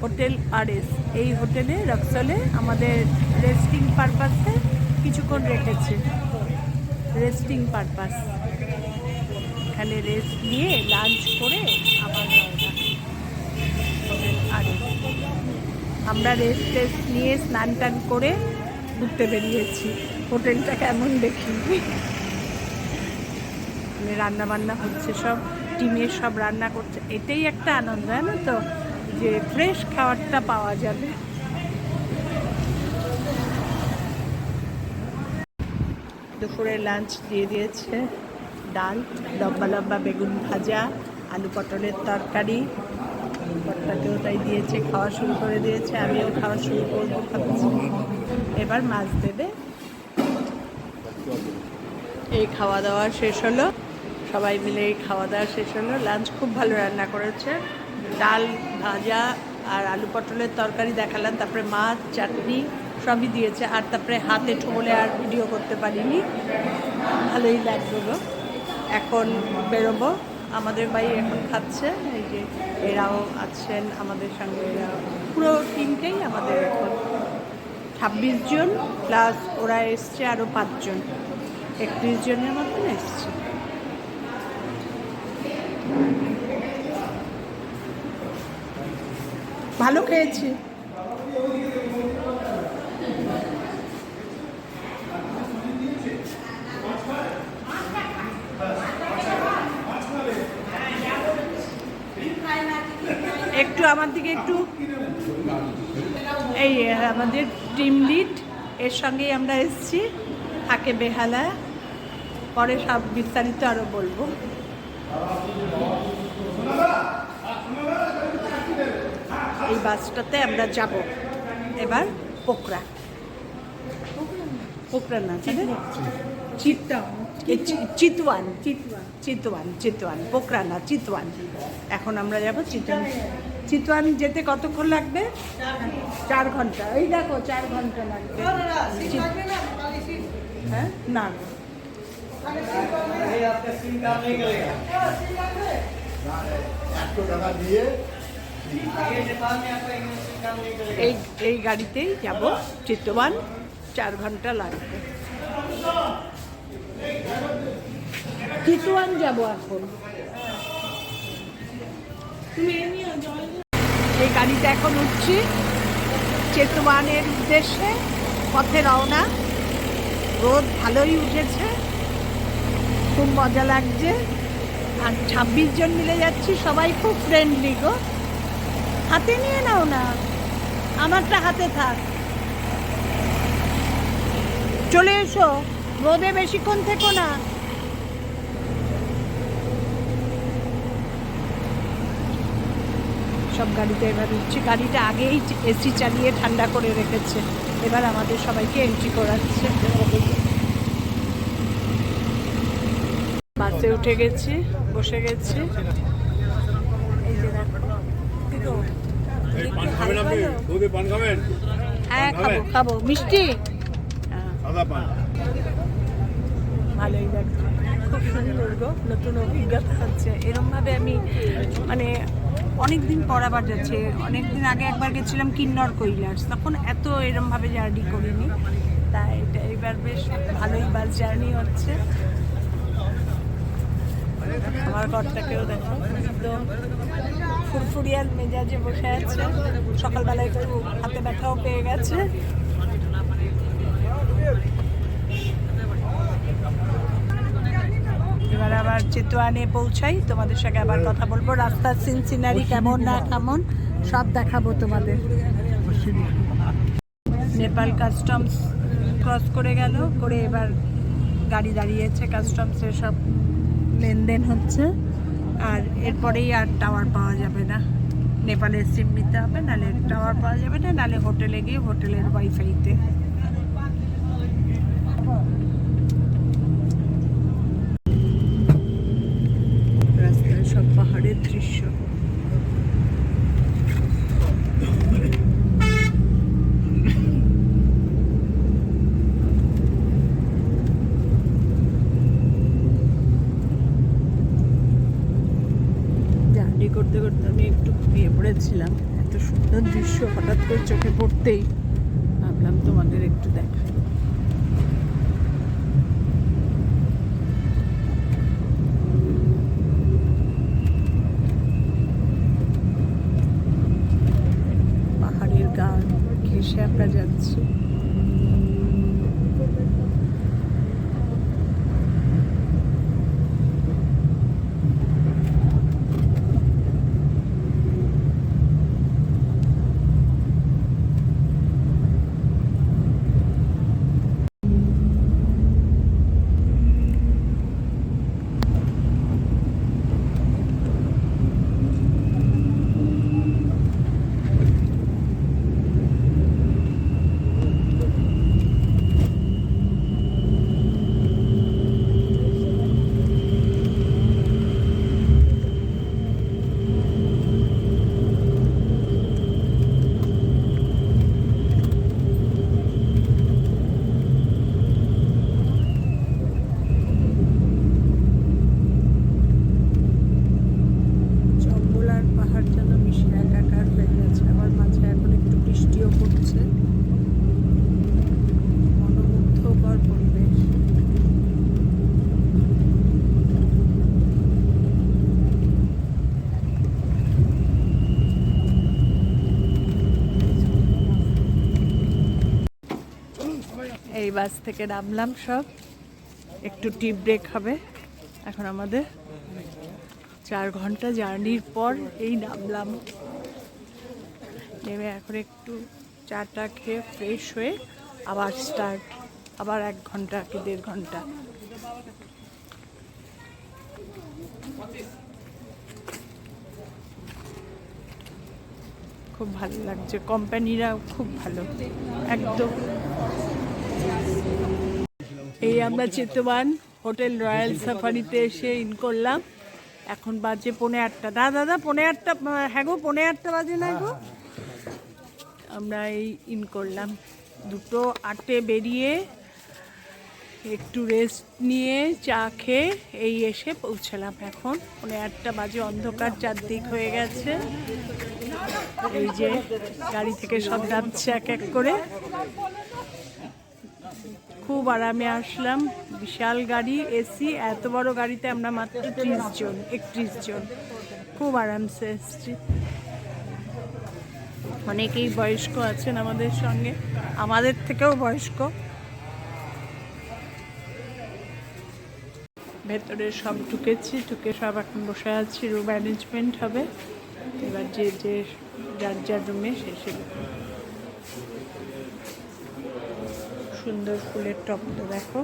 Hotel RS. এই হোটেলে রক্সলে আমাদের রেস্টিং পারপাসে কিছুক্ষণ রেখেছে, রেস্টিং পারপাস। এখানে রেস্ট নিয়ে লাঞ্চ করে আবার হোটেল আরএস। আমরা রেস্ট নিয়ে স্নান টান করে ঘুরতে বেরিয়েছি। হোটেলটা কেমন দেখি, রান্না বান্না হচ্ছে, সব টিমের সব রান্না করছে। এটাই একটা আনন্দ, জানো তো, যে ফ্রেশ খাবারটা পাওয়া যাবে। দুপুরে লাঞ্চ দিয়ে দিয়েছে, ডাল, লম্বা লম্বা বেগুন ভাজা, আলু পটলের তরকারি। কর্তাকেও তাই দিয়েছে, খাওয়া শুরু করে দিয়েছে, আমিও খাওয়া শুরু করবো ভাবছি। এবার মাছ দেবে। এই খাওয়া দাওয়া শেষ হলো, সবাই মিলে এই খাওয়া দাওয়া শেষ হলো। লাঞ্চ খুব ভালো রান্না করেছে, ডাল ভাজা আর আলু পটলের তরকারি দেখালাম, তারপরে মাছ চাটনি সবই দিয়েছে। আর তারপরে হাতে ঠোলে আর ভিডিও করতে পারিনি, ভালোই লাগলো। এখন বেরোবো, আমাদের ভাই এখন খাচ্ছে, এই যে এরাও আছেন আমাদের সঙ্গে, এরা পুরো টিমটাই আমাদের এখন 26 জন, প্লাস ওরা এসছে আরও 5 জন, 31 জনের মতন এসছে। ভালো খেয়েছি। একটু আমার দিকে একটু, এই আমাদের টিম লিড, এর সঙ্গেই আমরা এসেছি, থাকে বেহালা। পরে সব বিস্তারিত আরও বলবো। এই বাসটাতে আমরা যাব এবার পোকরা, পোকরা না চিতওয়ান, চিতওয়ান, চিতওয়ান, পোকরা না চিতওয়ান। এখন আমরা যাব চিতওয়ান। চিতওয়ান যেতে কতক্ষণ লাগবে? 4 ঘন্টা। এই দেখো 4 ঘন্টা লাগবে। হ্যাঁ না, এই গাড়িতেই যাব চিতওয়ান, 4 ঘন্টা লাগবে। চিতওয়ান যাব এখন। এই গাড়িতে এখন উঠছি, চিতওয়ানের উদ্দেশ্যে পথে রওনা। রোদ ভালোই উঠেছে, খুব মজা লাগছে। আর 26 জন মিলে যাচ্ছি, সবাই খুব ফ্রেন্ডলি গো। হাতে নিয়ে নাও না, আমারটা হাতে থাক। চলে এসো, রোদে বেশিক্ষণ থেকো না। সব গাড়িতে এবার উঠছি। গাড়িটা আগেই এসি চালিয়ে ঠান্ডা করে রেখেছে, এবার আমাদের সবাইকে এন্ট্রি করাচ্ছে। বাসে উঠে গেছি, বসে গেছি। এই যে হ্যাঁ, খাবো খাবো, মিষ্টি ভালোই লাগছে, খুব সুন্দর গো। নতুন অভিজ্ঞতা হচ্ছে, এরমভাবে আমি মানে অনেকদিন পর আবার যাচ্ছে। অনেকদিন আগে একবার গেছিলাম কিন্নর কৈলাস, তখন এত এরমভাবে জার্নি করিনি। তাই এটা এবার বেশ ভালোই বাস জার্নি হচ্ছে। আমার ঘরটাকেও দেখো, একদম ফুরফুরিয়ার মেজাজে বসে আছে। সকালবেলা একটু হাতে ব্যথাও পেয়ে গেছে। এবার আবার চিতওয়ানে পৌঁছাই, তোমাদের সঙ্গে আবার কথা বলবো। রাস্তার সিনারি কেমন না কেমন সব দেখাবো তোমাদের। নেপাল কাস্টমস ক্রস করে গেল, করে এবার গাড়ি দাঁড়িয়েছে, কাস্টমসের সব লেনদেন হচ্ছে। আর এরপরেই আর টাওয়ার পাওয়া যাবে না, নেপালের সিম নিতে হবে, নাহলে টাওয়ার পাওয়া যাবে না, নাহলে হোটেলে গিয়ে হোটেলের ওয়াইফাইতে। রাস্তায় সব পাহাড়ের দৃশ্য। করতে করতে আমি একটু ঘুমিয়ে পড়েছিলাম, এত সুন্দর দৃশ্য হঠাৎ করে চোখে পড়তেই ভাবলাম তোমাদের একটু দেখাই। পাহাড়ের গান ঘেঁষে আমরা যাচ্ছি। এই বাস থেকে নামলাম, সব একটু টি ব্রেক হবে। এখন আমাদের 4 ঘন্টা জার্নির পর এই নামলাম। নেমে এখন একটু চাটা খেয়ে ফ্রেশ হয়ে আবার স্টার্ট, আবার 1 ঘন্টা কি 1.5 ঘন্টা। খুব ভালো লাগছে, কোম্পানিরাও খুব ভালো একদম। এই আমরা চেতবান হোটেল রয়্যাল সাফারিতে এসে ইন করলাম। এখন বাজে 8:30। দাদা 8:30, হ্যাঁ গো 8:30 বাজে না গো। আমরা এই ইন করলাম 2:08 বেরিয়ে একটু রেস্ট নিয়ে চা খেয়ে এই এসে পৌঁছালাম। এখন 8:30 বাজে, অন্ধকার চারদিক হয়ে গেছে। এই যে গাড়ি থেকে সব নামছে এক এক করে। খুব আরামে আসলাম, বিশাল গাড়ি, এসি। এত বড় গাড়িতে আমরা মাত্র 31 জন, খুব আরামসে এসছি। অনেকেই বয়স্ক আছেন আমাদের সঙ্গে, আমাদের থেকেও বয়স্ক। ভেতরে সব ঢুকেছি, ঢুকে সব এখন বসে আছি, রুম ম্যানেজমেন্ট হবে। এবার যে যার যার রুমে সে সুন্দর ফুলের টবটা দেখো।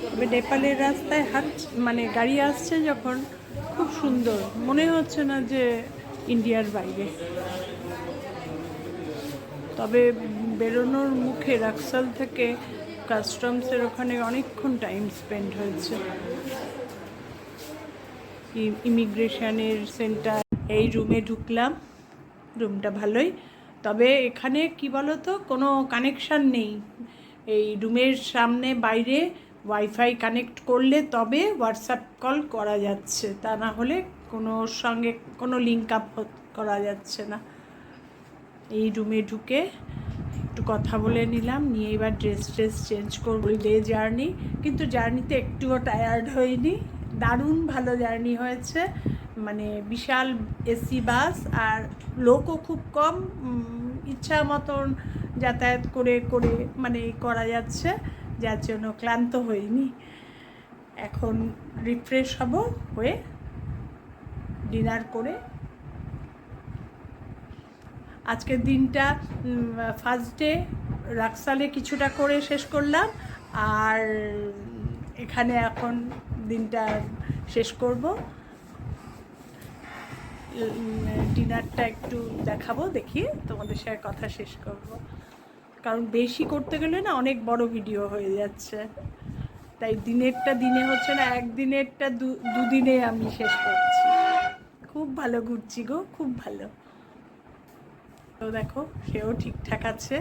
তবে নেপালের রাস্তায় মানে গাড়ি আসছে যখন, খুব সুন্দর, মনে হচ্ছে না যে ইন্ডিয়ার বাইরে। তবে বেরোনোর মুখে রাক্সাল থেকে কাস্টমসের ওখানে অনেকক্ষণ টাইম স্পেন্ড হয়েছে। ইমিগ্রেশনের সেন্টার, এই রুমে ঢুকলাম, রুমটা ভালোই। তবে এখানে কি বলতো, কোনো কানেকশান নেই। এই রুমের সামনে বাইরে ওয়াইফাই কানেক্ট করলে তবে হোয়াটসঅ্যাপ কল করা যাচ্ছে, তা না হলে কোনোর সঙ্গে কোনো লিঙ্ক আপ করা যাচ্ছে না। এই রুমে ঢুকে একটু কথা বলে নিলাম, নিয়ে এবার ড্রেস চেঞ্জ করবো। ডে জার্নি, কিন্তু জার্নিতে একটুও টায়ার্ড হয়নি, দারুণ ভালো জার্নি হয়েছে। মানে বিশাল এসি বাস, আর লোকও খুব কম, ইচ্ছা মতন যাতায়াত করে মানে করা যাচ্ছে, যার জন্য ক্লান্ত হইনি। এখন রিফ্রেশ হয়ে ডিনার করে আজকের দিনটা ফার্স্ট ডে রাক্সালে কিছুটা করে শেষ করলাম, আর এখানে এখন দিনটা শেষ করব। ডিনারটা একটু দেখাবো, দেখিয়ে তোমাদের সাথে কথা শেষ করব, কারণ বেশি করতে গেলে না অনেক বড় ভিডিও হয়ে যাচ্ছে, তাই দিনেরটা দিনে হচ্ছে না, একদিনেরটা দুদিনে আমি শেষ করছি। খুব ভালো ঘুরছি গো, খুব ভালো। তো দেখো সেও ঠিকঠাক আছে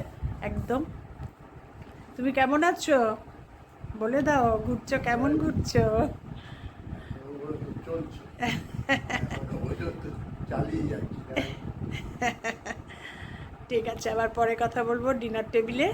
একদম। তুমি কেমন আছো বলে দাও, ঘুরছো, কেমন ঘুরছো? চালিয়ে যাচ্ছি। ঠিক আছে, আবার পরে কথা বলবো ডিনার টেবিলে।